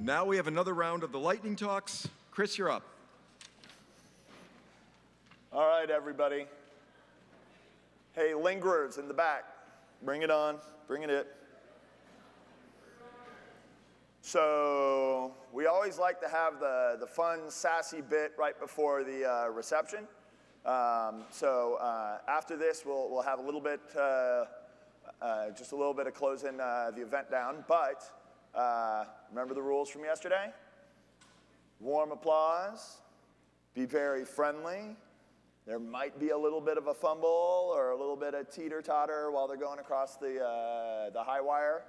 Now we have another round of the lightning talks. Chris, you're up. All right, everybody. Hey, lingerers in the back, bring it on, bring it in. So we always like to have the fun, sassy bit right before the reception. After this, we'll have a little bit, just a little bit of closing the event down. But remember the rules from yesterday? Warm applause, be very friendly. There might be a little bit of a fumble or a little bit of teeter-totter while they're going across the high wire.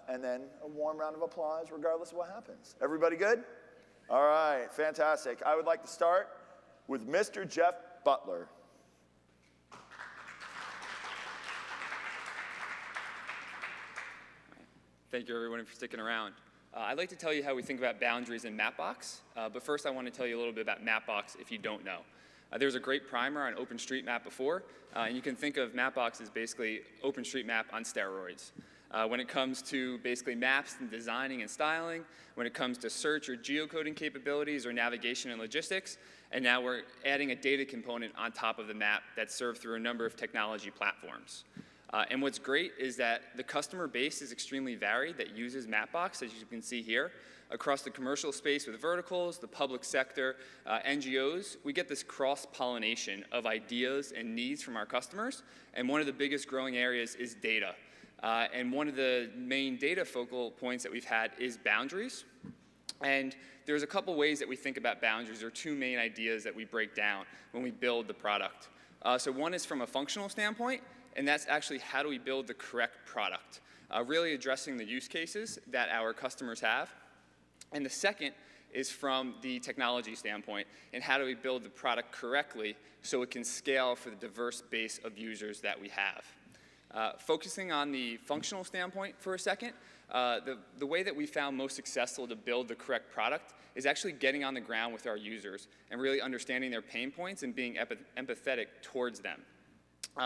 And then a warm round of applause regardless of what happens. Everybody good? All right, fantastic. I would like to start with Mr. Jeff Butler. Thank you, everyone, for sticking around. I'd like to tell you how we think about boundaries in Mapbox. But first, I want to tell you a little bit about Mapbox if you don't know. There's a great primer on OpenStreetMap before, and you can think of Mapbox as basically OpenStreetMap on steroids. When it comes to basically maps and designing and styling, when it comes to search or geocoding capabilities or navigation and logistics, and now we're adding a data component on top of the map that's served through a number of technology platforms. And what's great is that the customer base is extremely varied that uses Mapbox, as you can see here. Across the commercial space with verticals, the public sector, NGOs, we get this cross-pollination of ideas and needs from our customers. And one of the biggest growing areas is data. And one of the main data focal points that we've had is boundaries. And there's a couple ways that we think about boundaries. There are two main ideas that we break down when we build the product. So one is from a functional standpoint, and that's actually how do we build the correct product, really addressing the use cases that our customers have. And the second is from the technology standpoint, and how do we build the product correctly so it can scale for the diverse base of users that we have. Focusing on the functional standpoint for a second, the way that we found most successful to build the correct product is actually getting on the ground with our users and really understanding their pain points and being empathetic towards them.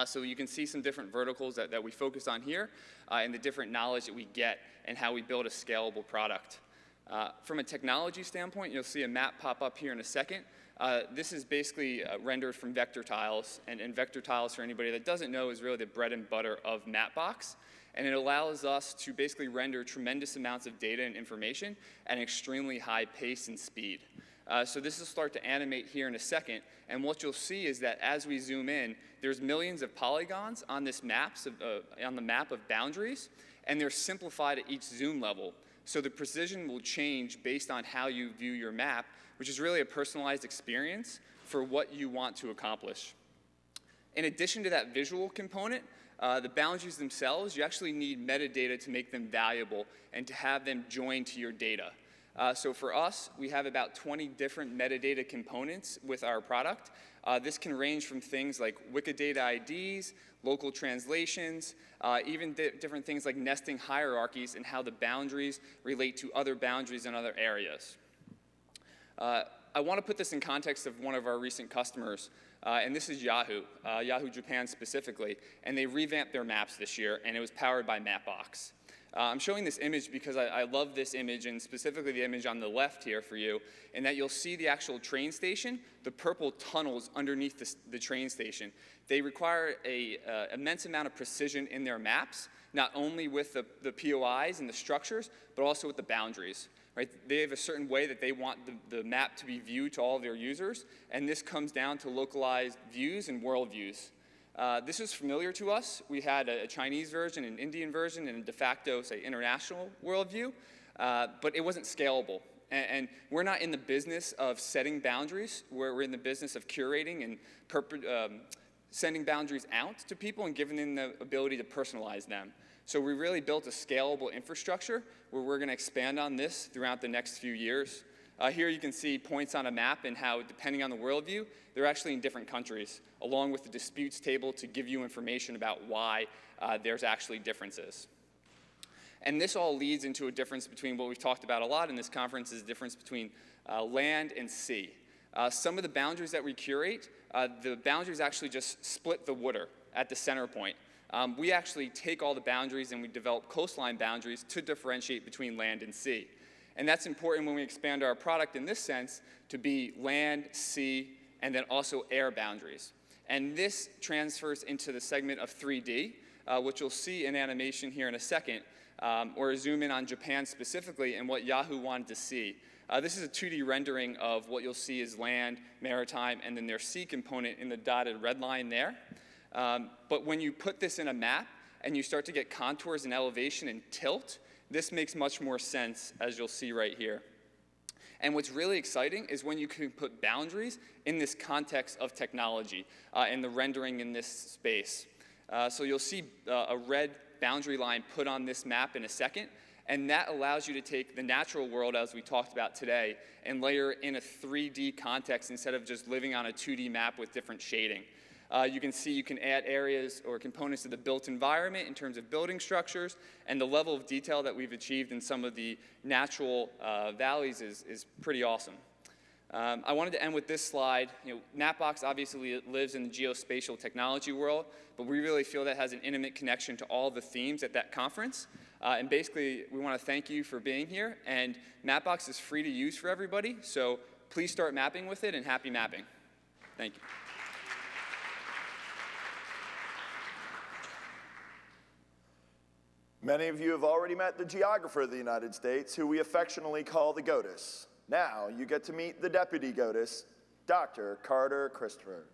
So you can see some different verticals that we focus on here and the different knowledge that we get and how we build a scalable product. From a technology standpoint, you'll see a map pop up here in a second. This is basically rendered from vector tiles, and vector tiles, for anybody that doesn't know, is really the bread and butter of Mapbox. And it allows us to basically render tremendous amounts of data and information at an extremely high pace and speed. So this will start to animate here in a second, and what you'll see is that as we zoom in, there's millions of polygons on this on the map of boundaries, and they're simplified at each zoom level. So the precision will change based on how you view your map, which is really a personalized experience for what you want to accomplish. In addition to that visual component, the boundaries themselves, you actually need metadata to make them valuable and to have them joined to your data. So for us, we have about 20 different metadata components with our product. This can range from things like Wikidata IDs, local translations, even different things like nesting hierarchies and how the boundaries relate to other boundaries in other areas. I want to put this in context of one of our recent customers, and this is Yahoo Japan specifically, and they revamped their maps this year, and it was powered by Mapbox. I'm showing this image because I love this image, and specifically the image on the left here for you, in that you'll see the actual train station, the purple tunnels underneath the train station. They require an immense amount of precision in their maps, not only with the POIs and the structures, but also with the boundaries. Right? They have a certain way that they want the map to be viewed to all of their users, and this comes down to localized views and worldviews. This is familiar to us. We had a Chinese version, an Indian version, and a de facto, say, international worldview, but it wasn't scalable. And we're not in the business of setting boundaries. We're in the business of curating and sending boundaries out to people and giving them the ability to personalize them. So we really built a scalable infrastructure where we're going to expand on this throughout the next few years. Here you can see points on a map and how, depending on the worldview, they're actually in different countries, along with the disputes table to give you information about why there's actually differences. And this all leads into a difference between what we've talked about a lot in this conference is the difference between land and sea. Some of the boundaries that we curate, the boundaries actually just split the water at the center point. We actually take all the boundaries and we develop coastline boundaries to differentiate between land and sea. And that's important when we expand our product in this sense to be land, sea, and then also air boundaries. And this transfers into the segment of 3D, which you'll see in animation here in a second, or zoom in on Japan specifically and what Yahoo wanted to see. This is a 2D rendering of what you'll see as land, maritime, and then their sea component in the dotted red line there. But when you put this in a map and you start to get contours and elevation and tilt, this makes much more sense, as you'll see right here. And what's really exciting is when you can put boundaries in this context of technology and the rendering in this space. So you'll see a red boundary line put on this map in a second, and that allows you to take the natural world, as we talked about today, and layer in a 3D context instead of just living on a 2D map with different shading. You can see you can add areas or components to the built environment in terms of building structures, and the level of detail that we've achieved in some of the natural valleys is pretty awesome. I wanted to end with this slide. Mapbox obviously lives in the geospatial technology world, but we really feel that has an intimate connection to all the themes at that conference. And basically, we want to thank you for being here, and Mapbox is free to use for everybody, so please start mapping with it, and happy mapping. Thank you. Many of you have already met the geographer of the United States, who we affectionately call the GOTUS. Now you get to meet the Deputy GOTUS, Dr. Carter Christopher.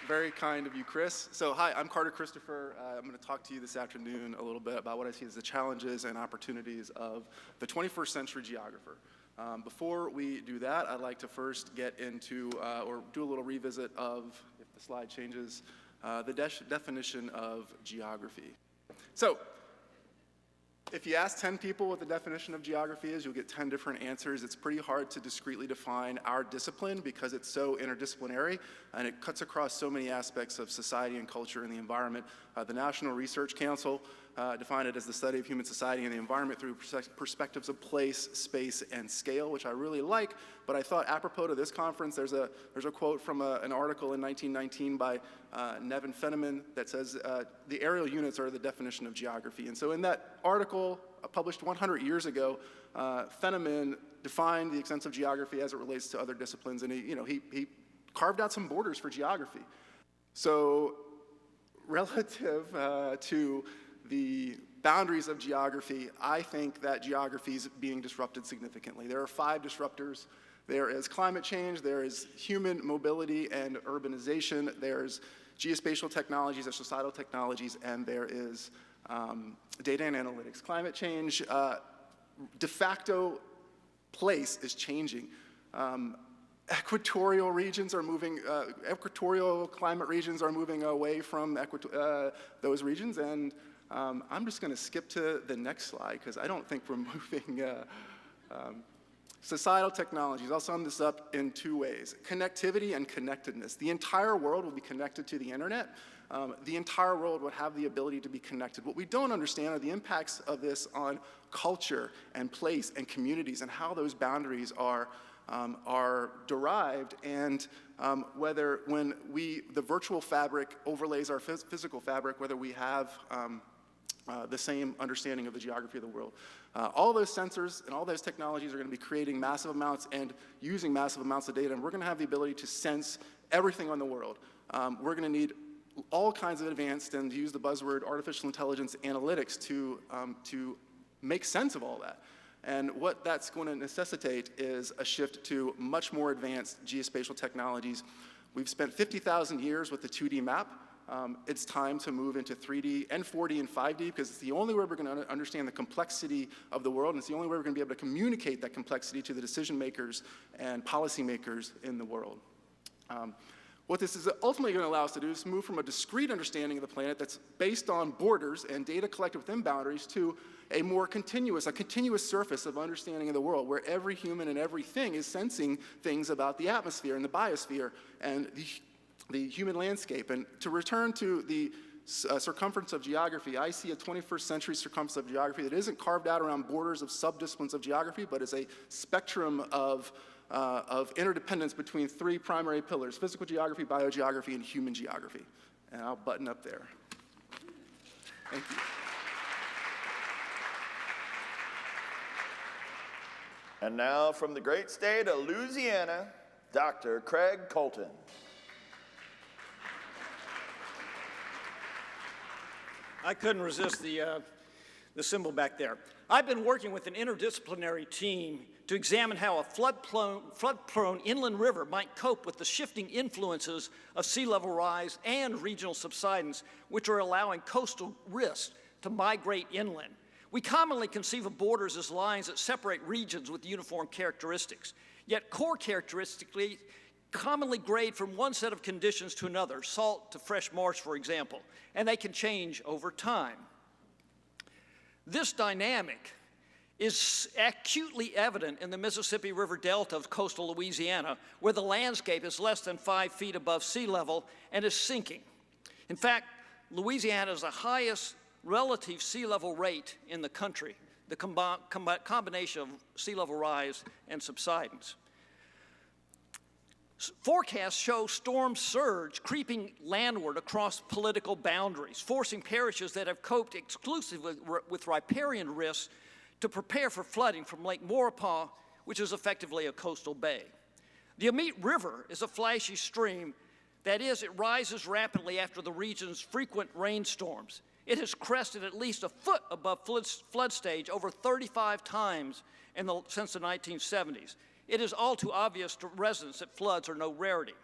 Very kind of you, Chris. So hi, I'm Carter Christopher. I'm going to talk to you this afternoon a little bit about what I see as the challenges and opportunities of the 21st century geographer. Before we do that, I'd like to first get into, or do a little revisit of, if the slide changes, the definition of geography. So, if you ask 10 people what the definition of geography is, you'll get 10 different answers. It's pretty hard to discretely define our discipline because it's so interdisciplinary and it cuts across so many aspects of society and culture and the environment. The National Research Council defined it as the study of human society and the environment through perspectives of place, space, and scale, which I really like. But I thought apropos to this conference, there's a quote from an article in 1919 by Nevin Fenneman that says the aerial units are the definition of geography. And so in that article published 100 years ago, Fenneman defined the extensive geography as it relates to other disciplines, and he carved out some borders for geography. So relative to the boundaries of geography, I think that geography is being disrupted significantly. There are 5 disruptors. There is climate change, there is human mobility and urbanization, there's geospatial technologies or societal technologies, and there is data and analytics. Climate change, de facto place is changing. Equatorial regions are moving, equatorial climate regions are moving away from those regions, and I'm just going to skip to the next slide because I don't think we're moving. Societal technologies, I'll sum this up in 2 ways. Connectivity and connectedness. The entire world will be connected to the internet. The entire world will have the ability to be connected. What we don't understand are the impacts of this on culture and place and communities and how those boundaries are derived, and whether when the virtual fabric overlays our physical fabric, whether we have the same understanding of the geography of the world. All those sensors and all those technologies are going to be creating massive amounts and using massive amounts of data, and we're going to have the ability to sense everything on the world. We're going to need all kinds of advanced, and to use the buzzword, artificial intelligence analytics to make sense of all that. And what that's going to necessitate is a shift to much more advanced geospatial technologies. We've spent 50,000 years with the 2D map. It's time to move into 3D and 4D and 5D because it's the only way we're going to understand the complexity of the world, and it's the only way we're going to be able to communicate that complexity to the decision makers and policymakers in the world. What this is ultimately going to allow us to do is move from a discrete understanding of the planet that's based on borders and data collected within boundaries to a more continuous surface of understanding of the world where every human and everything is sensing things about the atmosphere and the biosphere and the human landscape. And to return to the circumference of geography, I see a 21st century circumference of geography that isn't carved out around borders of subdisciplines of geography, but is a spectrum of interdependence between 3 primary pillars: physical geography, biogeography, and human geography. And I'll button up there. Thank you. And now from the great state of Louisiana, Dr. Craig Colton. I couldn't resist the symbol back there. I've been working with an interdisciplinary team to examine how a flood-prone inland river might cope with the shifting influences of sea level rise and regional subsidence, which are allowing coastal risks to migrate inland. We commonly conceive of borders as lines that separate regions with uniform characteristics, yet core characteristically commonly grade from one set of conditions to another, salt to fresh marsh, for example, and they can change over time. This dynamic is acutely evident in the Mississippi River Delta of coastal Louisiana, where the landscape is less than 5 feet above sea level and is sinking. In fact, Louisiana has the highest relative sea level rate in the country, the combination of sea level rise and subsidence. Forecasts show storm surge creeping landward across political boundaries, forcing parishes that have coped exclusively with riparian risks to prepare for flooding from Lake Maurepas, which is effectively a coastal bay. The Amite River is a flashy stream. That is, it rises rapidly after the region's frequent rainstorms. It has crested at least a foot above flood stage over 35 times since the 1970s. It is all too obvious to residents that floods are no rarity.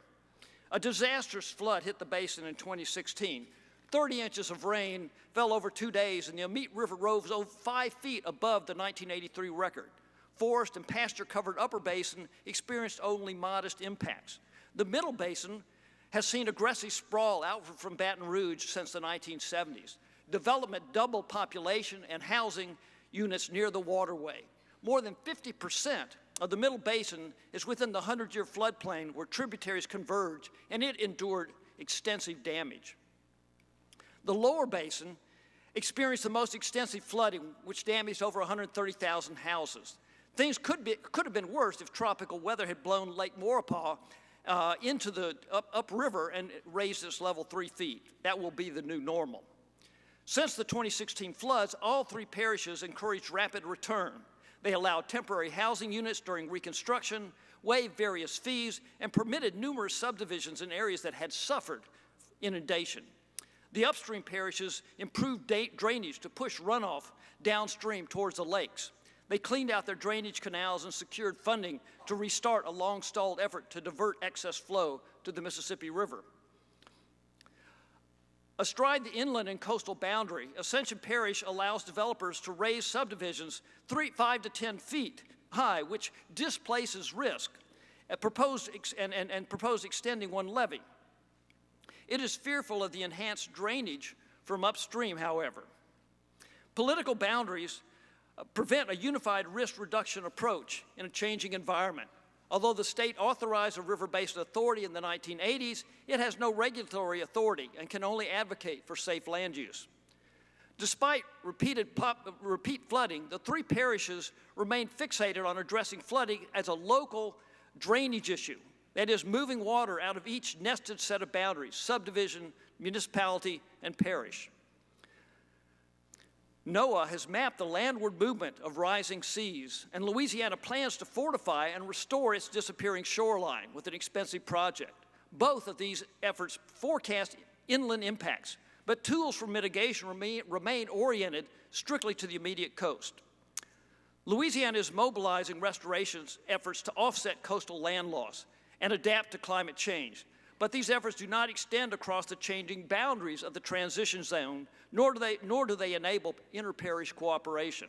A disastrous flood hit the basin in 2016. 30 inches of rain fell over 2 days, and the Amite River rose over 5 feet above the 1983 record. Forest and pasture-covered upper basin experienced only modest impacts. The middle basin has seen aggressive sprawl outward from Baton Rouge since the 1970s. Development doubled population and housing units near the waterway. More than 50% of the middle basin is within the 100-year floodplain where tributaries converge, and it endured extensive damage. The lower basin experienced the most extensive flooding, which damaged over 130,000 houses. Things could have been worse if tropical weather had blown Lake Maurepas into the upriver and raised its level 3 feet. That will be the new normal. Since the 2016 floods, all 3 parishes encouraged rapid return. They allowed temporary housing units during reconstruction, waived various fees, and permitted numerous subdivisions in areas that had suffered inundation. The upstream parishes improved drainage to push runoff downstream towards the lakes. They cleaned out their drainage canals and secured funding to restart a long-stalled effort to divert excess flow to the Mississippi River. Astride the inland and coastal boundary, Ascension Parish allows developers to raise subdivisions 5 to 10 feet high, which displaces risk, and propose extending one levee. It is fearful of the enhanced drainage from upstream, however. Political boundaries prevent a unified risk reduction approach in a changing environment. Although the state authorized a river basin authority in the 1980s, it has no regulatory authority and can only advocate for safe land use. Despite repeat flooding, the 3 parishes remain fixated on addressing flooding as a local drainage issue. That is, moving water out of each nested set of boundaries, subdivision, municipality, and parish. NOAA has mapped the landward movement of rising seas, and Louisiana plans to fortify and restore its disappearing shoreline with an expensive project. Both of these efforts forecast inland impacts, but tools for mitigation remain oriented strictly to the immediate coast. Louisiana is mobilizing restoration efforts to offset coastal land loss and adapt to climate change. But these efforts do not extend across the changing boundaries of the transition zone, nor do they enable inter-parish cooperation.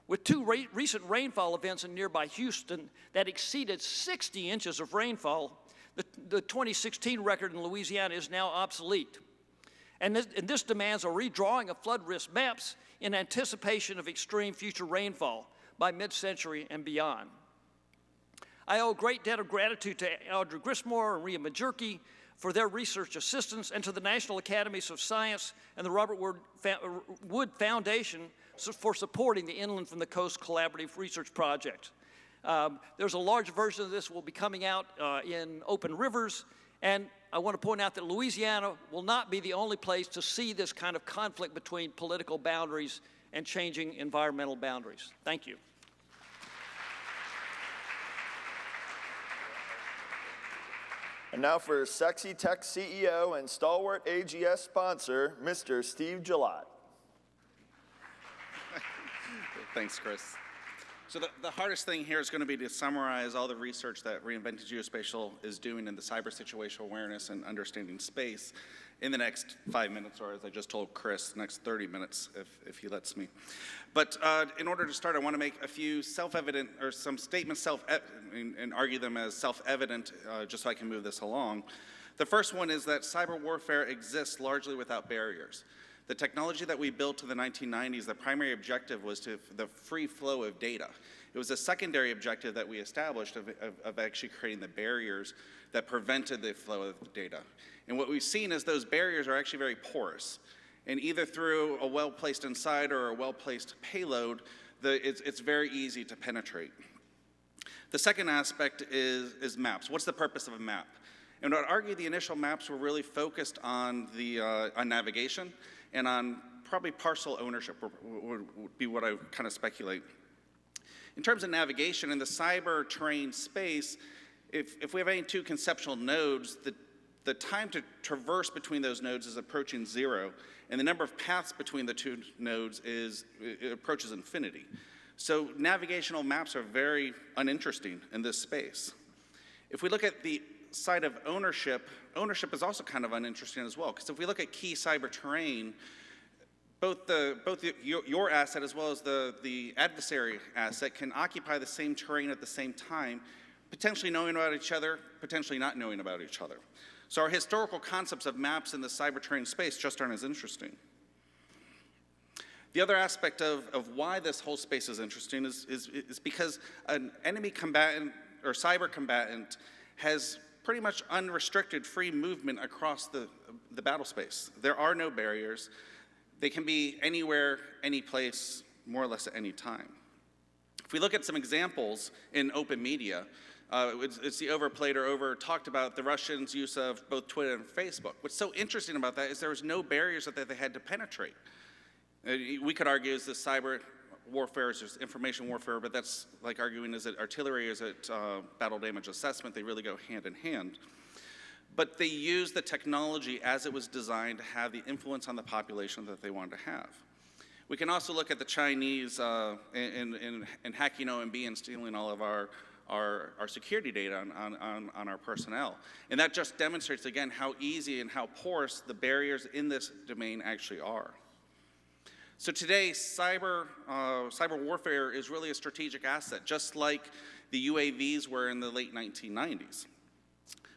With 2 recent rainfall events in nearby Houston that exceeded 60 inches of rainfall, the 2016 record in Louisiana is now obsolete. And this demands a redrawing of flood risk maps in anticipation of extreme future rainfall by mid-century and beyond. I owe a great debt of gratitude to Audrey Grismore and Rhea Majurki for their research assistance, and to the National Academies of Science and the Robert Wood Foundation for supporting the Inland from the Coast Collaborative Research Project. There's a large version of this will be coming out in Open Rivers, and I want to point out that Louisiana will not be the only place to see this kind of conflict between political boundaries and changing environmental boundaries. Thank you. And now for Sexy Tech CEO and stalwart AGS sponsor, Mr. Steve Gillotte. Thanks, Chris. So the hardest thing here is going to be to summarize all the research that Reinventing Geospatial is doing in the cyber situational awareness and understanding space in the next 5 minutes, or as I just told Chris, the next 30 minutes, if he lets me. But in order to start, I want to make a few self-evident, or some statements and argue them as self-evident, just so I can move this along. The first one is that cyber warfare exists largely without barriers. The technology that we built in the 1990s, the primary objective was the free flow of data. It was a secondary objective that we established of actually creating the barriers that prevented the flow of data. And what we've seen is those barriers are actually very porous. And either through a well-placed inside or a well-placed payload, it's very easy to penetrate. The second aspect is maps. What's the purpose of a map? And I'd argue the initial maps were really focused on on navigation and on probably parcel ownership would be what I kind of speculate. In terms of navigation in the cyber terrain space, if we have any two conceptual nodes, the time to traverse between those nodes is approaching 0, and the number of paths between the two nodes it approaches infinity. So navigational maps are very uninteresting in this space. If we look at the side of ownership is also kind of uninteresting as well, because if we look at key cyber terrain, both your asset as well as the adversary asset can occupy the same terrain at the same time, potentially knowing about each other, potentially not knowing about each other. So our historical concepts of maps in the cyber terrain space just aren't as interesting. The other aspect of why this whole space is interesting is because an enemy combatant or cyber combatant has pretty much unrestricted free movement across the battle space. There are no barriers. They can be anywhere, any place, more or less at any time. If we look at some examples in open media, it's the overplayed or over-talked about the Russians' use of both Twitter and Facebook. What's so interesting about that is there was no barriers that they had to penetrate. We could argue is this cyber warfare, is just information warfare, but that's like arguing is it artillery, is it battle damage assessment? They really go hand in hand. But they used the technology as it was designed to have the influence on the population that they wanted to have. We can also look at the Chinese in hacking OMB and stealing all of our security data on our personnel. And that just demonstrates, again, how easy and how porous the barriers in this domain actually are. So today, cyber warfare is really a strategic asset, just like the UAVs were in the late 1990s.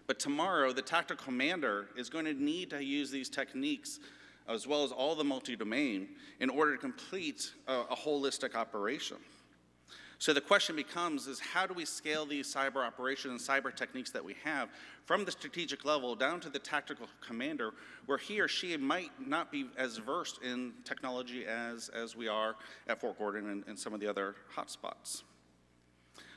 But tomorrow, the tactical commander is going to need to use these techniques as well as all the multi-domain in order to complete a holistic operation. So the question becomes is how do we scale these cyber operations and cyber techniques that we have from the strategic level down to the tactical commander, where he or she might not be as versed in technology as we are at Fort Gordon and some of the other hotspots.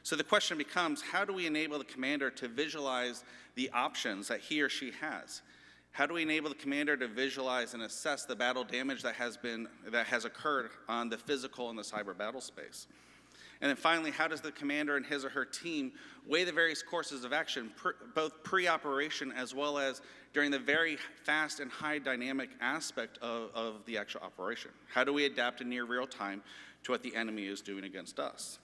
So the question becomes, how do we enable the commander to visualize the options that he or she has? How do we enable the commander to visualize and assess the battle damage that has occurred on the physical and the cyber battle space? And then finally, how does the commander and his or her team weigh the various courses of action, both pre-operation as well as during the very fast and high dynamic aspect of the actual operation? How do we adapt in near real time to what the enemy is doing against us?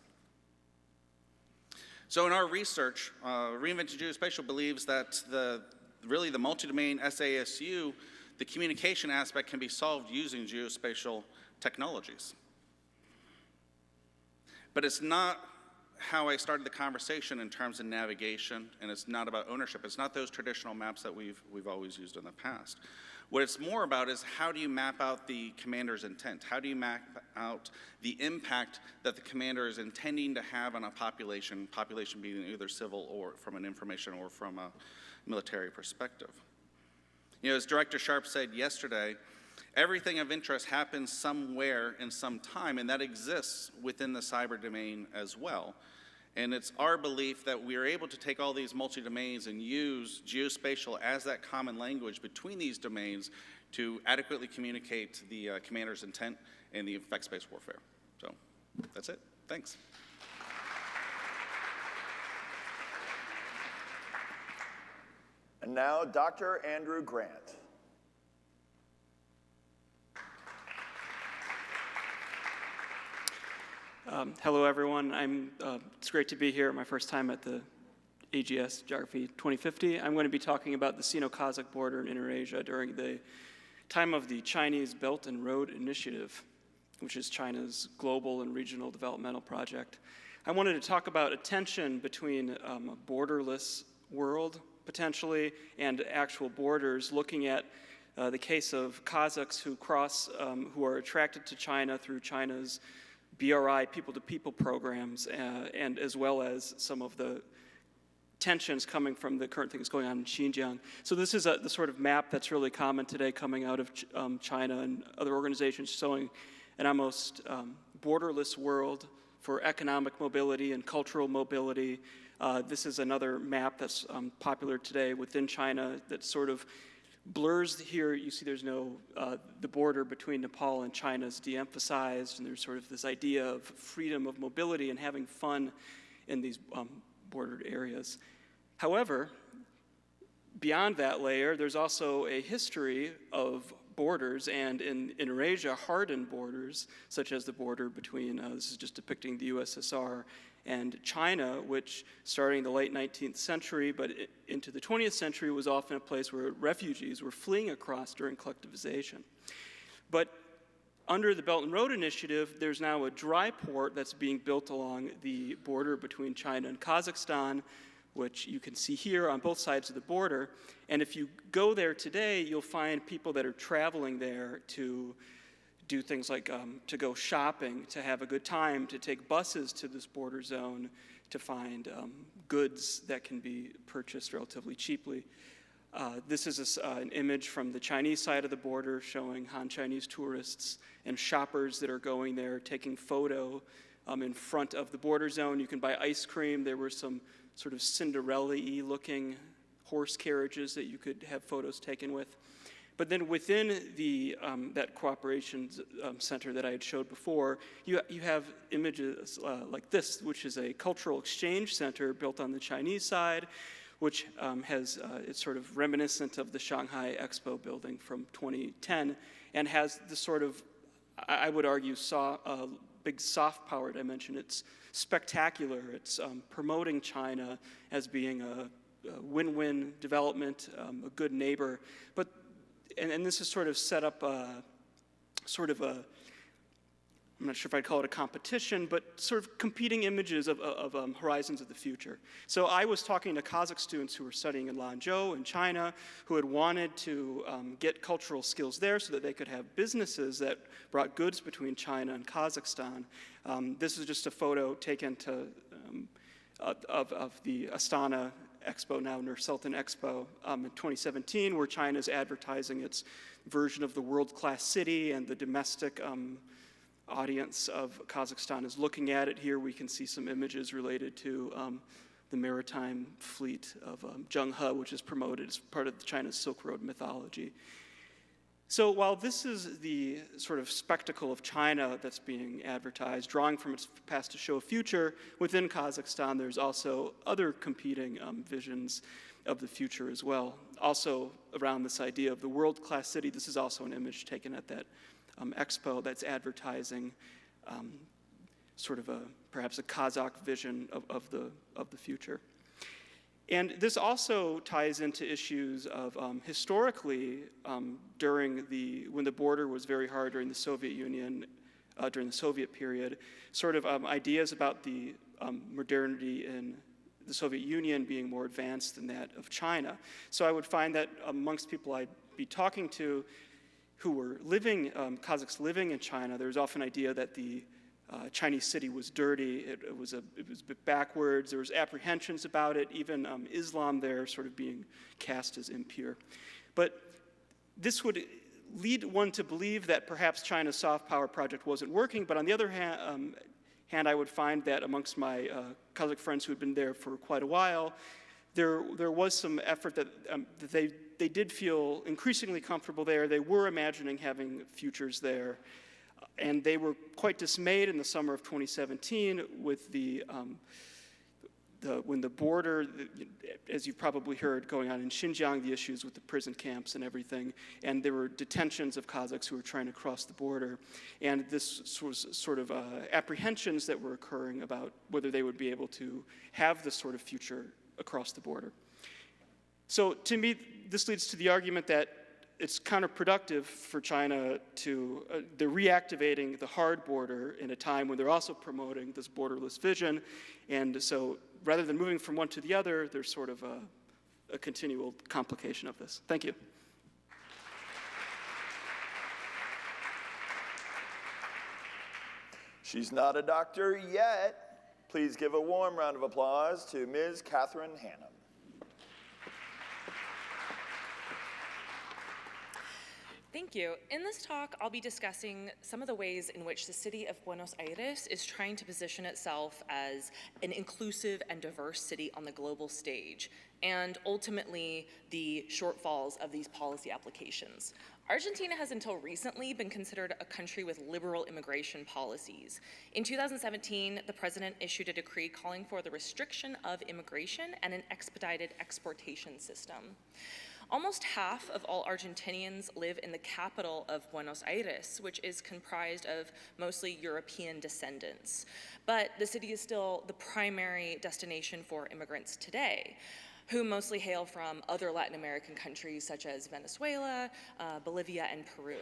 So in our research, Reinventing Geospatial believes that really the multi-domain SASU, the communication aspect can be solved using geospatial technologies. But it's not how I started the conversation in terms of navigation, and it's not about ownership. It's not those traditional maps that we've always used in the past. What it's more about is how do you map out the commander's intent? How do you map out the impact that the commander is intending to have on a population being either civil or from an information or from a military perspective? You know, as Director Sharp said yesterday, everything of interest happens somewhere in some time, and that exists within the cyber domain as well. And it's our belief that we are able to take all these multi-domains and use geospatial as that common language between these domains to adequately communicate the commander's intent and the effects-based warfare. So that's it. Thanks. And now, Dr. Andrew Grant. Hello, everyone. It's great to be here. My first time at the AGS Geography 2050. I'm going to be talking about the Sino-Kazakh border in Inter-Asia during the time of the Chinese Belt and Road Initiative, which is China's global and regional developmental project. I wanted to talk about a tension between a borderless world, potentially, and actual borders, looking at the case of Kazakhs who are attracted to China through China's BRI, people-to-people programs, and as well as some of the tensions coming from the current things going on in Xinjiang. So this is the sort of map that's really common today coming out of China and other organizations showing an almost borderless world for economic mobility and cultural mobility. This is another map that's popular today within China that sort of blurs here. You see there's no, the border between Nepal and China is de-emphasized, and there's sort of this idea of freedom of mobility and having fun in these bordered areas. However, beyond that layer, there's also a history of borders, and in Eurasia, hardened borders, such as the border between, this is just depicting the USSR and China, which starting in the late 19th century, but into the 20th century was often a place where refugees were fleeing across during collectivization. But under the Belt and Road Initiative, there's now a dry port that's being built along the border between China and Kazakhstan, which you can see here on both sides of the border. And if you go there today, you'll find people that are traveling there to do things like to go shopping, to have a good time, to take buses to this border zone, to find goods that can be purchased relatively cheaply. This is an image from the Chinese side of the border showing Han Chinese tourists and shoppers that are going there taking photo in front of the border zone. You can buy ice cream. There were some sort of Cinderella-y looking horse carriages that you could have photos taken with. But then within the, that cooperation center that I had showed before, you have images like this, which is a cultural exchange center built on the Chinese side, which it's sort of reminiscent of the Shanghai Expo building from 2010, and has this sort of, I would argue, big soft power dimension. It's spectacular. It's promoting China as being a win-win development, a good neighbor. But and this is sort of set up sort of a, I'm not sure if I'd call it a competition, but sort of competing images of horizons of the future. So I was talking to Kazakh students who were studying in Lanzhou in China, who had wanted to get cultural skills there so that they could have businesses that brought goods between China and Kazakhstan. This is just a photo taken of the Astana Expo, now Nur Sultan Expo, in 2017, where China's advertising its version of the world-class city, and the domestic audience of Kazakhstan is looking at it. Here we can see some images related to the maritime fleet of Zhenghe, which is promoted as part of China's Silk Road mythology. So while this is the sort of spectacle of China that's being advertised, drawing from its past to show a future, within Kazakhstan there's also other competing visions of the future as well. Also around this idea of the world-class city, this is also an image taken at that expo that's advertising sort of perhaps a Kazakh vision of the future. And this also ties into issues of historically, when the border was very hard during the Soviet Union, during the Soviet period, sort of ideas about the modernity in the Soviet Union being more advanced than that of China. So I would find that amongst people I'd be talking to who were Kazakhs living in China, there was often an idea that the Chinese city was dirty, it was a bit backwards, there was apprehensions about it, even Islam there sort of being cast as impure. But this would lead one to believe that perhaps China's soft power project wasn't working, but on the other hand, I would find that amongst my Kazakh friends who had been there for quite a while, there was some effort that they did feel increasingly comfortable there. They were imagining having futures there. And they were quite dismayed in the summer of 2017 with the when the border, as you've probably heard, going on in Xinjiang, the issues with the prison camps and everything, and there were detentions of Kazakhs who were trying to cross the border, and this was sort of apprehensions that were occurring about whether they would be able to have this sort of future across the border. So to me, this leads to the argument that it's counterproductive for China to, they're reactivating the hard border in a time when they're also promoting this borderless vision. And so rather than moving from one to the other, there's sort of a continual complication of this. Thank you. She's not a doctor yet. Please give a warm round of applause to Ms. Katherine Hanna. Thank you. In this talk, I'll be discussing some of the ways in which the city of Buenos Aires is trying to position itself as an inclusive and diverse city on the global stage, and ultimately the shortfalls of these policy applications. Argentina has until recently been considered a country with liberal immigration policies. In 2017, the president issued a decree calling for the restriction of immigration and an expedited exportation system. Almost half of all Argentinians live in the capital of Buenos Aires, which is comprised of mostly European descendants. But the city is still the primary destination for immigrants today, who mostly hail from other Latin American countries such as Venezuela, Bolivia, and Peru.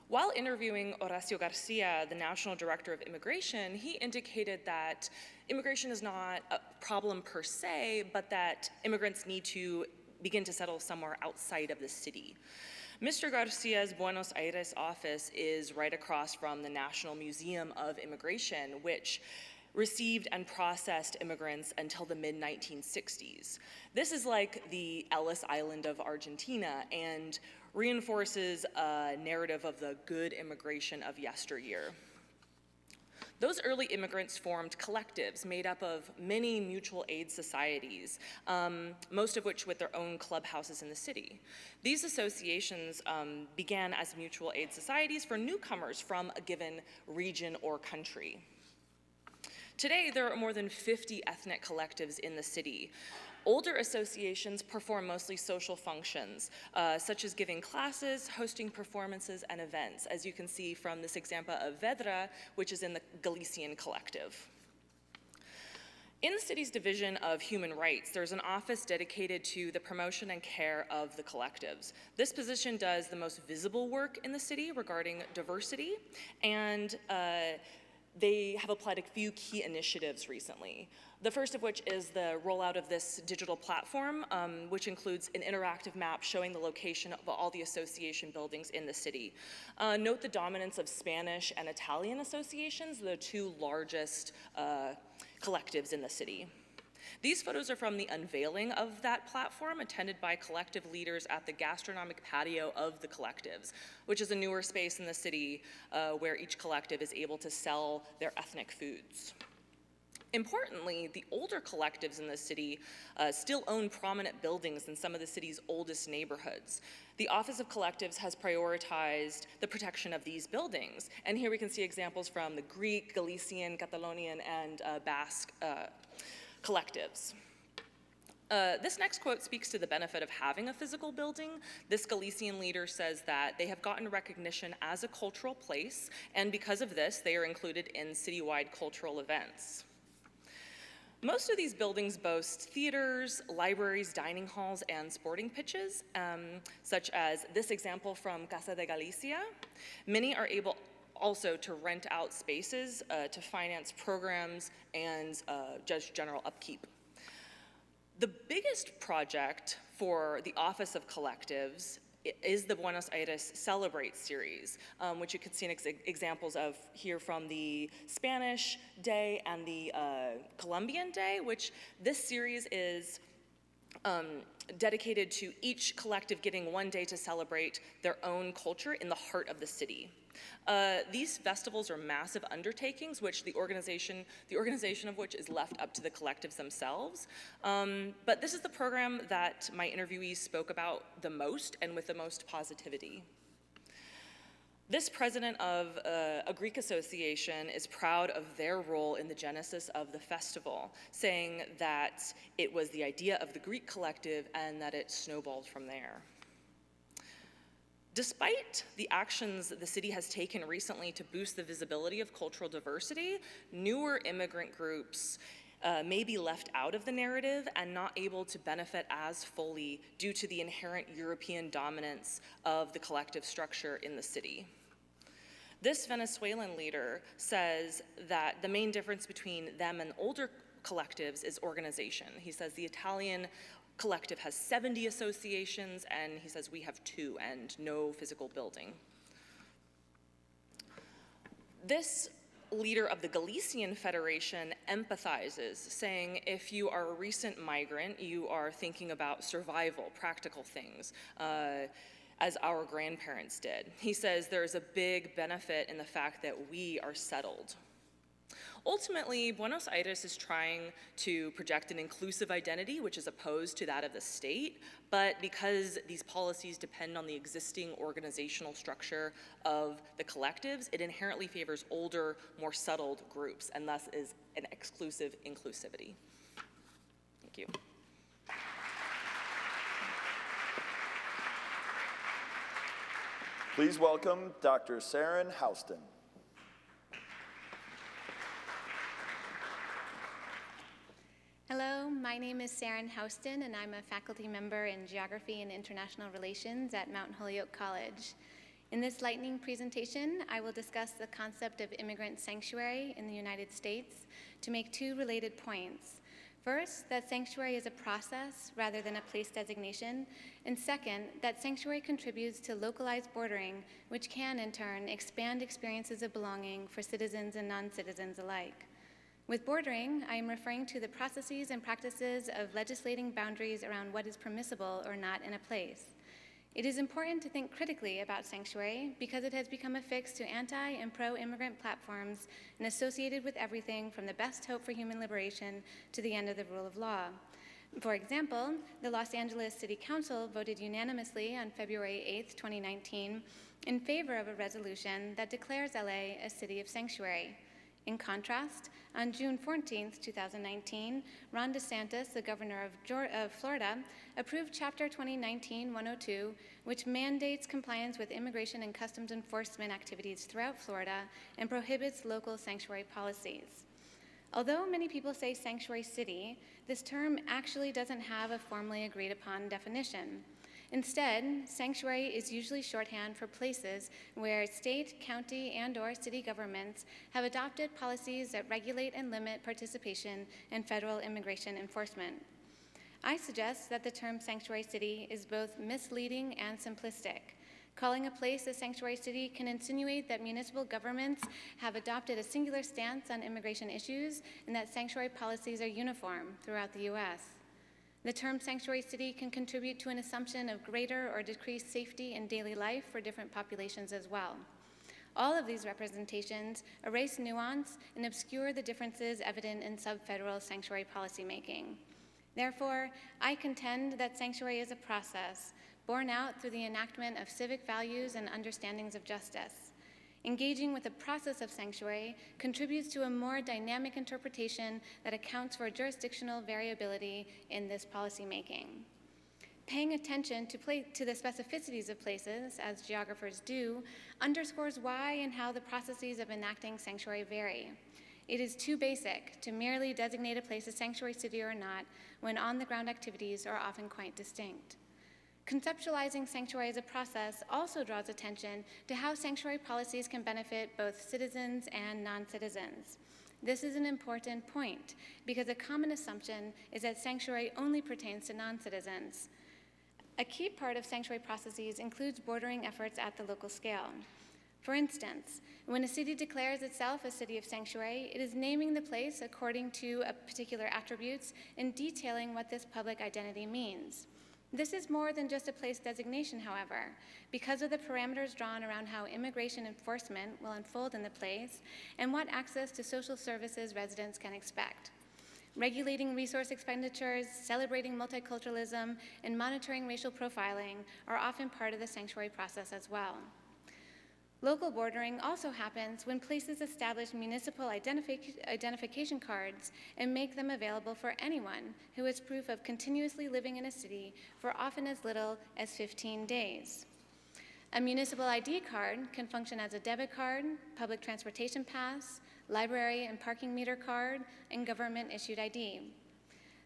While interviewing Horacio Garcia, the National Director of Immigration, he indicated that immigration is not a problem per se, but that immigrants need to begin to settle somewhere outside of the city. Mr. Garcia's Buenos Aires office is right across from the National Museum of Immigration, which received and processed immigrants until the mid-1960s. This is like the Ellis Island of Argentina and reinforces a narrative of the good immigration of yesteryear. Those early immigrants formed collectives made up of many mutual aid societies, most of which with their own clubhouses in the city. These associations began as mutual aid societies for newcomers from a given region or country. Today, there are more than 50 ethnic collectives in the city. Older associations perform mostly social functions, such as giving classes, hosting performances, and events, as you can see from this example of Vedra, which is in the Galician collective. In the city's division of human rights, there's an office dedicated to the promotion and care of the collectives. This position does the most visible work in the city regarding diversity, and they have applied a few key initiatives recently. The first of which is the rollout of this digital platform, which includes an interactive map showing the location of all the association buildings in the city. Note the dominance of Spanish and Italian associations, the two largest collectives in the city. These photos are from the unveiling of that platform, attended by collective leaders at the gastronomic patio of the collectives, which is a newer space in the city where each collective is able to sell their ethnic foods. Importantly, the older collectives in the city still own prominent buildings in some of the city's oldest neighborhoods. The Office of Collectives has prioritized the protection of these buildings. And here we can see examples from the Greek, Galician, Catalonian, and Basque collectives. This next quote speaks to the benefit of having a physical building. This Galician leader says that they have gotten recognition as a cultural place, and because of this, they are included in citywide cultural events. Most of these buildings boast theaters, libraries, dining halls, and sporting pitches, such as this example from Casa de Galicia. Many are able also to rent out spaces to finance programs and just general upkeep. The biggest project for the Office of Collectives is the Buenos Aires Celebrate series, which you can see examples of here from the Spanish Day and the Colombian Day, which this series is dedicated to each collective getting one day to celebrate their own culture in the heart of the city. These festivals are massive undertakings, which the organization of which is left up to the collectives themselves. But this is the program that my interviewees spoke about the most and with the most positivity. This president of a Greek association is proud of their role in the genesis of the festival, saying that it was the idea of the Greek collective and that it snowballed from there. Despite the actions the city has taken recently to boost the visibility of cultural diversity, newer immigrant groups may be left out of the narrative and not able to benefit as fully due to the inherent European dominance of the collective structure in the city. This Venezuelan leader says that the main difference between them and older collectives is organization. He says the Italian collective has 70 associations, and he says we have 2 and no physical building. This leader of the Galician Federation empathizes, saying if you are a recent migrant, you are thinking about survival, practical things, as our grandparents did. He says there is a big benefit in the fact that we are settled. Ultimately, Buenos Aires is trying to project an inclusive identity, which is opposed to that of the state, but because these policies depend on the existing organizational structure of the collectives, it inherently favors older, more settled groups, and thus is an exclusive inclusivity. Thank you. Please welcome Dr. Sarin Houston. Hello, my name is Sarin Houston, and I'm a faculty member in Geography and International Relations at Mount Holyoke College. In this lightning presentation, I will discuss the concept of immigrant sanctuary in the United States to make 2 related points. First, that sanctuary is a process rather than a place designation, and second, that sanctuary contributes to localized bordering, which can, in turn, expand experiences of belonging for citizens and non-citizens alike. With bordering, I am referring to the processes and practices of legislating boundaries around what is permissible or not in a place. It is important to think critically about sanctuary because it has become affixed to anti- and pro-immigrant platforms and associated with everything from the best hope for human liberation to the end of the rule of law. For example, the Los Angeles City Council voted unanimously on February 8, 2019, in favor of a resolution that declares LA a city of sanctuary. In contrast, on June 14, 2019, Ron DeSantis, the governor of Florida, approved Chapter 2019-102, which mandates compliance with immigration and customs enforcement activities throughout Florida and prohibits local sanctuary policies. Although many people say sanctuary city, this term actually doesn't have a formally agreed upon definition. Instead, sanctuary is usually shorthand for places where state, county, and/or city governments have adopted policies that regulate and limit participation in federal immigration enforcement. I suggest that the term sanctuary city is both misleading and simplistic. Calling a place a sanctuary city can insinuate that municipal governments have adopted a singular stance on immigration issues and that sanctuary policies are uniform throughout the U.S. The term sanctuary city can contribute to an assumption of greater or decreased safety in daily life for different populations as well. All of these representations erase nuance and obscure the differences evident in sub-federal sanctuary policymaking. Therefore, I contend that sanctuary is a process borne out through the enactment of civic values and understandings of justice. Engaging with the process of sanctuary contributes to a more dynamic interpretation that accounts for jurisdictional variability in this policymaking. Paying attention to the specificities of places, as geographers do, underscores why and how the processes of enacting sanctuary vary. It is too basic to merely designate a place a sanctuary city or not when on-the-ground activities are often quite distinct. Conceptualizing sanctuary as a process also draws attention to how sanctuary policies can benefit both citizens and non-citizens. This is an important point because a common assumption is that sanctuary only pertains to non-citizens. A key part of sanctuary processes includes bordering efforts at the local scale. For instance, when a city declares itself a city of sanctuary, it is naming the place according to particular attributes and detailing what this public identity means. This is more than just a place designation, however, because of the parameters drawn around how immigration enforcement will unfold in the place and what access to social services residents can expect. Regulating resource expenditures, celebrating multiculturalism, and monitoring racial profiling are often part of the sanctuary process as well. Local bordering also happens when places establish municipal identification cards and make them available for anyone who is proof of continuously living in a city for often as little as 15 days. A municipal ID card can function as a debit card, public transportation pass, library and parking meter card, and government-issued ID.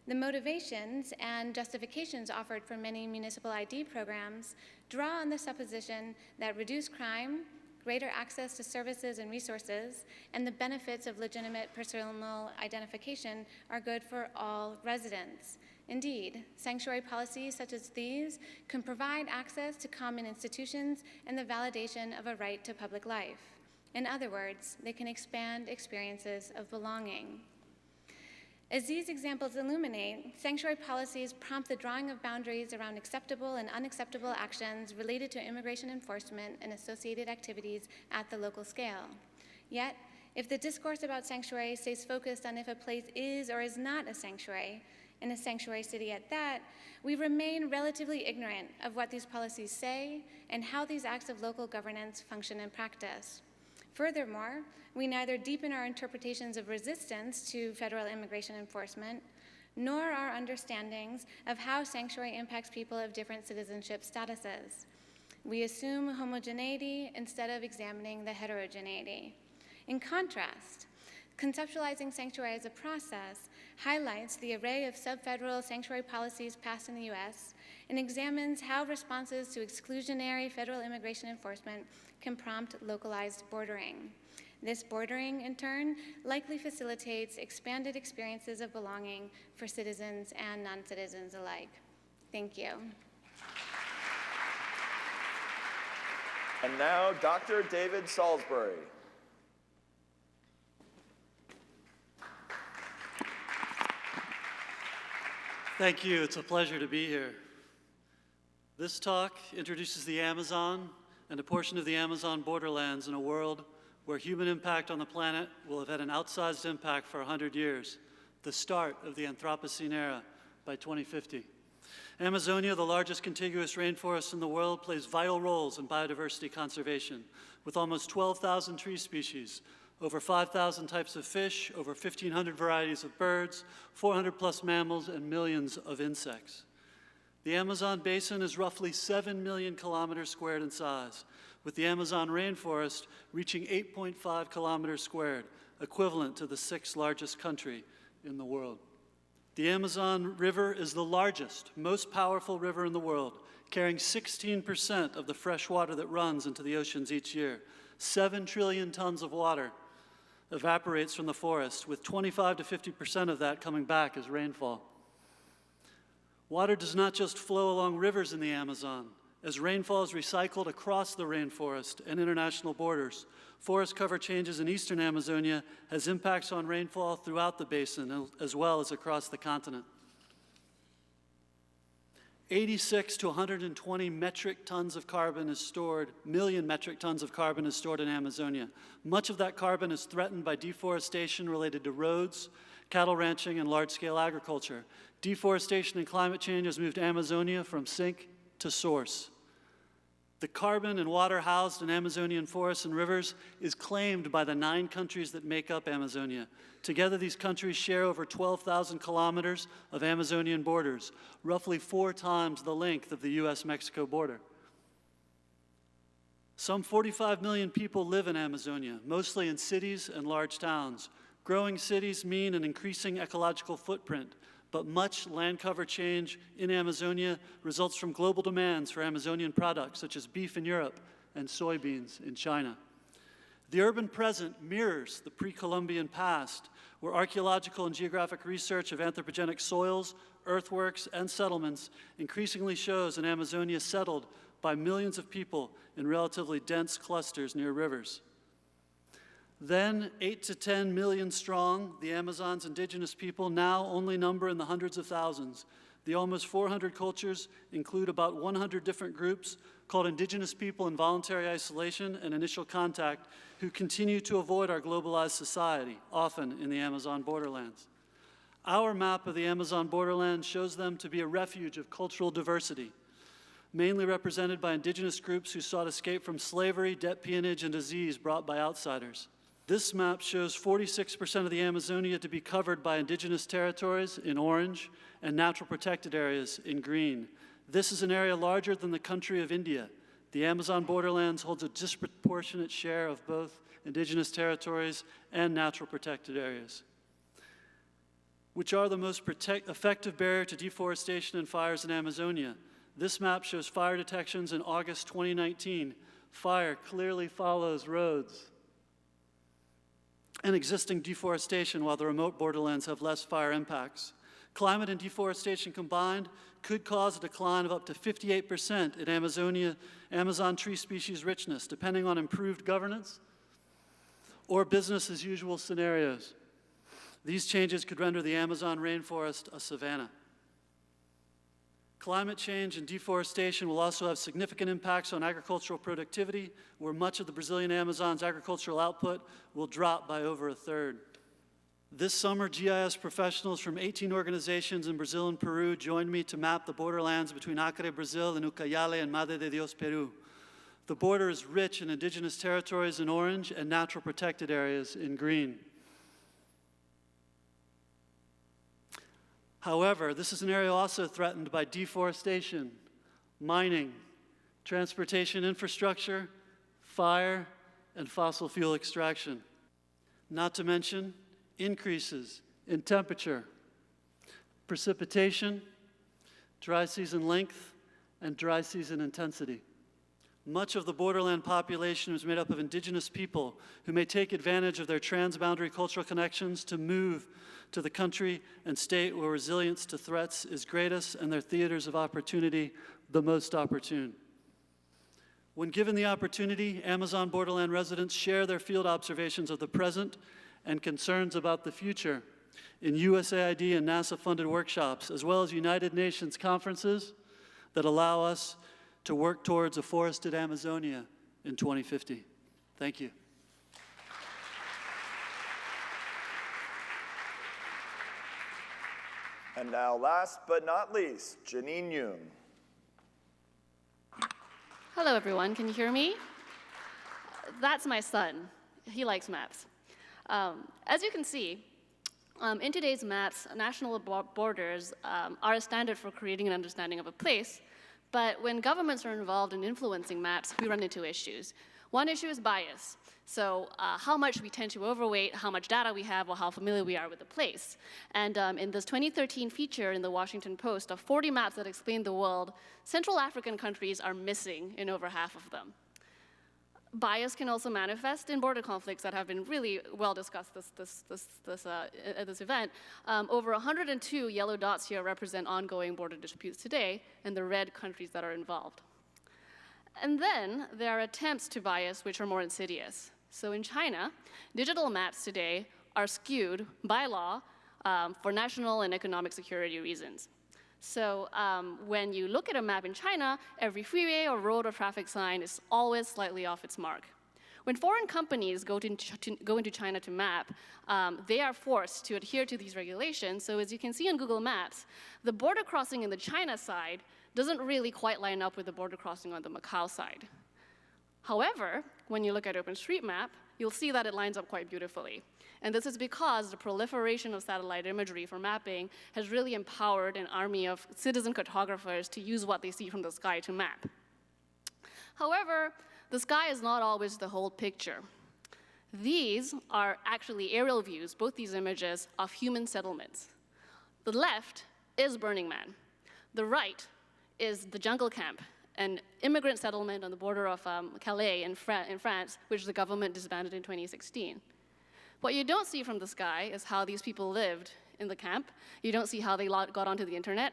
The motivations and justifications offered for many municipal ID programs draw on the supposition that reduced crime, greater access to services and resources, and the benefits of legitimate personal identification are good for all residents. Indeed, sanctuary policies such as these can provide access to common institutions and the validation of a right to public life. In other words, they can expand experiences of belonging. As these examples illuminate, sanctuary policies prompt the drawing of boundaries around acceptable and unacceptable actions related to immigration enforcement and associated activities at the local scale. Yet, if the discourse about sanctuary stays focused on if a place is or is not a sanctuary, and a sanctuary city at that, we remain relatively ignorant of what these policies say and how these acts of local governance function in practice. Furthermore, we neither deepen our interpretations of resistance to federal immigration enforcement, nor our understandings of how sanctuary impacts people of different citizenship statuses. We assume homogeneity instead of examining the heterogeneity. In contrast, conceptualizing sanctuary as a process highlights the array of sub-federal sanctuary policies passed in the US and examines how responses to exclusionary federal immigration enforcement can prompt localized bordering. This bordering, in turn, likely facilitates expanded experiences of belonging for citizens and non-citizens alike. Thank you. And now, Dr. David Salisbury. Thank you. It's a pleasure to be here. This talk introduces the Amazon and a portion of the Amazon borderlands in a world where human impact on the planet will have had an outsized impact for 100 years, the start of the Anthropocene era by 2050. Amazonia, the largest contiguous rainforest in the world, plays vital roles in biodiversity conservation, with almost 12,000 tree species, over 5,000 types of fish, over 1,500 varieties of birds, 400 plus mammals, and millions of insects. The Amazon basin is roughly 7 million kilometers squared in size, with the Amazon rainforest reaching 8.5 kilometers squared, equivalent to the 6th largest country in the world. The Amazon River is the largest, most powerful river in the world, carrying 16% of the fresh water that runs into the oceans each year. 7 trillion tons of water evaporates from the forest, with 25 to 50% of that coming back as rainfall. Water does not just flow along rivers in the Amazon. As rainfall is recycled across the rainforest and international borders, forest cover changes in eastern Amazonia has impacts on rainfall throughout the basin as well as across the continent. 86 to 120 metric tons of carbon is stored, million metric tons of carbon is stored in Amazonia. Much of that carbon is threatened by deforestation related to roads, cattle ranching, and large-scale agriculture. Deforestation and climate change has moved Amazonia from sink to source. The carbon and water housed in Amazonian forests and rivers is claimed by the 9 countries that make up Amazonia. Together, these countries share over 12,000 kilometers of Amazonian borders, roughly 4 times the length of the US-Mexico border. Some 45 million people live in Amazonia, mostly in cities and large towns. Growing cities mean an increasing ecological footprint, but much land cover change in Amazonia results from global demands for Amazonian products such as beef in Europe and soybeans in China. The urban present mirrors the pre-Columbian past, where archaeological and geographic research of anthropogenic soils, earthworks, and settlements increasingly shows an Amazonia settled by millions of people in relatively dense clusters near rivers. Then, 8 to 10 million strong, the Amazon's indigenous people now only number in the hundreds of thousands. The almost 400 cultures include about 100 different groups called indigenous people in voluntary isolation and initial contact who continue to avoid our globalized society, often in the Amazon borderlands. Our map of the Amazon borderlands shows them to be a refuge of cultural diversity. mainly represented by indigenous groups who sought escape from slavery, debt peonage, and disease brought by outsiders. This map shows 46% of the Amazonia to be covered by indigenous territories in orange and natural protected areas in green. This is an area larger than the country of India. The Amazon borderlands holds a disproportionate share of both indigenous territories and natural protected areas, which are the most effective barrier to deforestation and fires in Amazonia. This map shows fire detections in August 2019. Fire clearly follows roads and existing deforestation, while the remote borderlands have less fire impacts. Climate and deforestation combined could cause a decline of up to 58% in Amazon tree species richness, depending on improved governance or business as usual scenarios. These changes could render the Amazon rainforest a savanna. Climate change and deforestation will also have significant impacts on agricultural productivity, where much of the Brazilian Amazon's agricultural output will drop by over a third. This summer, GIS professionals from 18 organizations in Brazil and Peru joined me to map the borderlands between Acre, Brazil, and Ucayali and Madre de Dios, Peru. The border is rich in indigenous territories in orange and natural protected areas in green. However, this is an area also threatened by deforestation, mining, transportation infrastructure, fire, and fossil fuel extraction. Not to mention increases in temperature, precipitation, dry season length, and dry season intensity. Much of the borderland population is made up of indigenous people who may take advantage of their transboundary cultural connections to move to the country and state where resilience to threats is greatest and their theaters of opportunity the most opportune. When given the opportunity, Amazon borderland residents share their field observations of the present and concerns about the future in USAID and NASA-funded workshops, as well as United Nations conferences that allow us to work towards a forested Amazonia in 2050. Thank you. And now, last but not least, Jeanine Yoon. Hello, everyone. Can you hear me? That's my son. He likes maps. As you can see, in today's maps, national borders are a standard for creating an understanding of a place. But when governments are involved in influencing maps, we run into issues. One issue is bias. So how much we tend to overweight, how much data we have, or how familiar we are with the place. And in this 2013 feature in the Washington Post of 40 maps that explain the world, Central African countries are missing in over half of them. Bias can also manifest in border conflicts that have been really well discussed at this event. Over 102 yellow dots here represent ongoing border disputes today, and the red countries that are involved. And then there are attempts to bias which are more insidious. So in China, digital maps today are skewed by law for national and economic security reasons. So when you look at a map in China, every freeway or road or traffic sign is always slightly off its mark. When foreign companies go into China to map, they are forced to adhere to these regulations. So as you can see on Google Maps, the border crossing in the China side doesn't really quite line up with the border crossing on the Macau side. However, when you look at OpenStreetMap, you'll see that it lines up quite beautifully. And this is because the proliferation of satellite imagery for mapping has really empowered an army of citizen cartographers to use what they see from the sky to map. However, the sky is not always the whole picture. These are actually aerial views, both these images, of human settlements. The left is Burning Man. The right is the Jungle Camp, an immigrant settlement on the border of Calais in France, which the government disbanded in 2016. What you don't see from the sky is how these people lived in the camp. You don't see how they got onto the internet.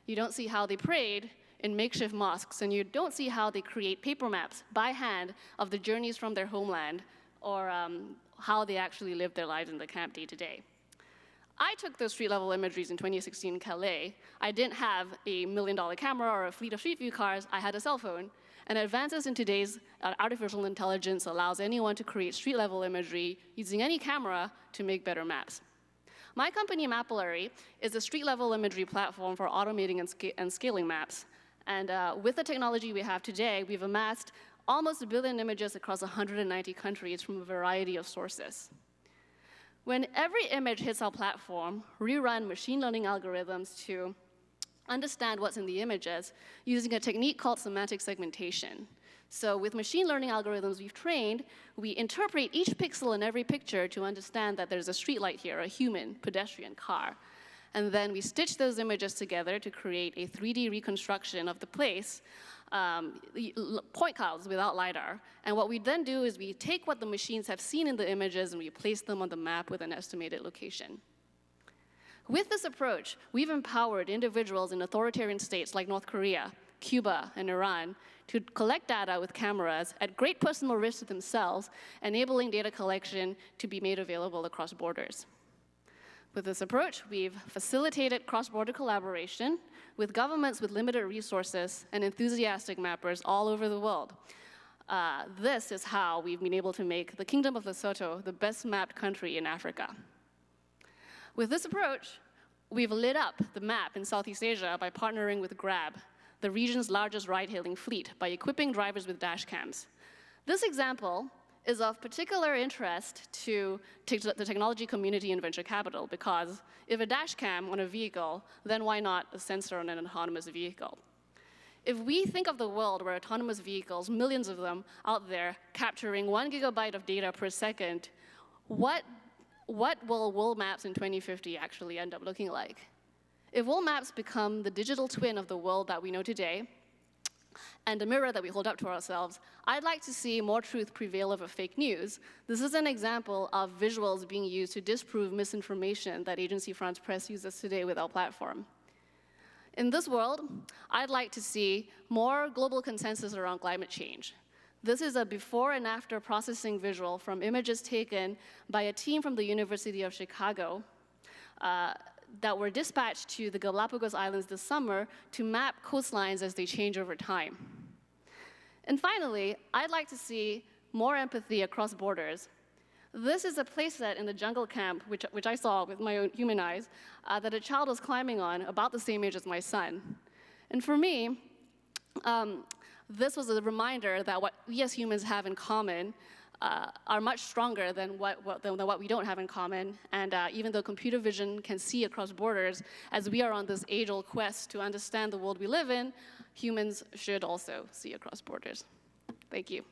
You don't see how they prayed in makeshift mosques, and you don't see how they create paper maps by hand of the journeys from their homeland or how they actually lived their lives in the camp day to day. I took those street-level imageries in 2016 in Calais. I didn't have a $1 million camera or a fleet of street view cars. I had a cell phone. And advances in today's artificial intelligence allows anyone to create street-level imagery using any camera to make better maps. My company, Mapbox, is a street-level imagery platform for automating and scaling maps. And with the technology we have today, we've amassed almost 1 billion images across 190 countries from a variety of sources. When every image hits our platform, we run machine learning algorithms to understand what's in the images using a technique called semantic segmentation. So with machine learning algorithms we've trained, we interpret each pixel in every picture to understand that there's a streetlight here, a human, pedestrian, car. And then we stitch those images together to create a 3D reconstruction of the place, point clouds without LiDAR. And what we then do is we take what the machines have seen in the images and we place them on the map with an estimated location. With this approach, we've empowered individuals in authoritarian states like North Korea, Cuba, and Iran to collect data with cameras at great personal risk to themselves, enabling data collection to be made available across borders. With this approach, we've facilitated cross-border collaboration with governments with limited resources and enthusiastic mappers all over the world. This is how we've been able to make the Kingdom of Lesotho the best mapped country in Africa. With this approach, we've lit up the map in Southeast Asia by partnering with Grab, the region's largest ride-hailing fleet, by equipping drivers with dash cams. This example is of particular interest to the technology community in venture capital, because if a dash cam on a vehicle, then why not a sensor on an autonomous vehicle? If we think of the world where autonomous vehicles, millions of them out there, capturing 1 gigabyte of data per second, what will world maps in 2050 actually end up looking like? If world maps become the digital twin of the world that we know today, and a mirror that we hold up to ourselves, I'd like to see more truth prevail over fake news. This is an example of visuals being used to disprove misinformation that Agency France Presse uses today with our platform. In this world, I'd like to see more global consensus around climate change. This is a before and after processing visual from images taken by a team from the University of Chicago that were dispatched to the Galapagos Islands this summer to map coastlines as they change over time. And finally, I'd like to see more empathy across borders. This is a playset in the jungle camp, which I saw with my own human eyes, that a child was climbing on about the same age as my son. And for me, this was a reminder that what we as humans have in common are much stronger than what we don't have in common. And even though computer vision can see across borders, as we are on this age-old quest to understand the world we live in, humans should also see across borders. Thank you.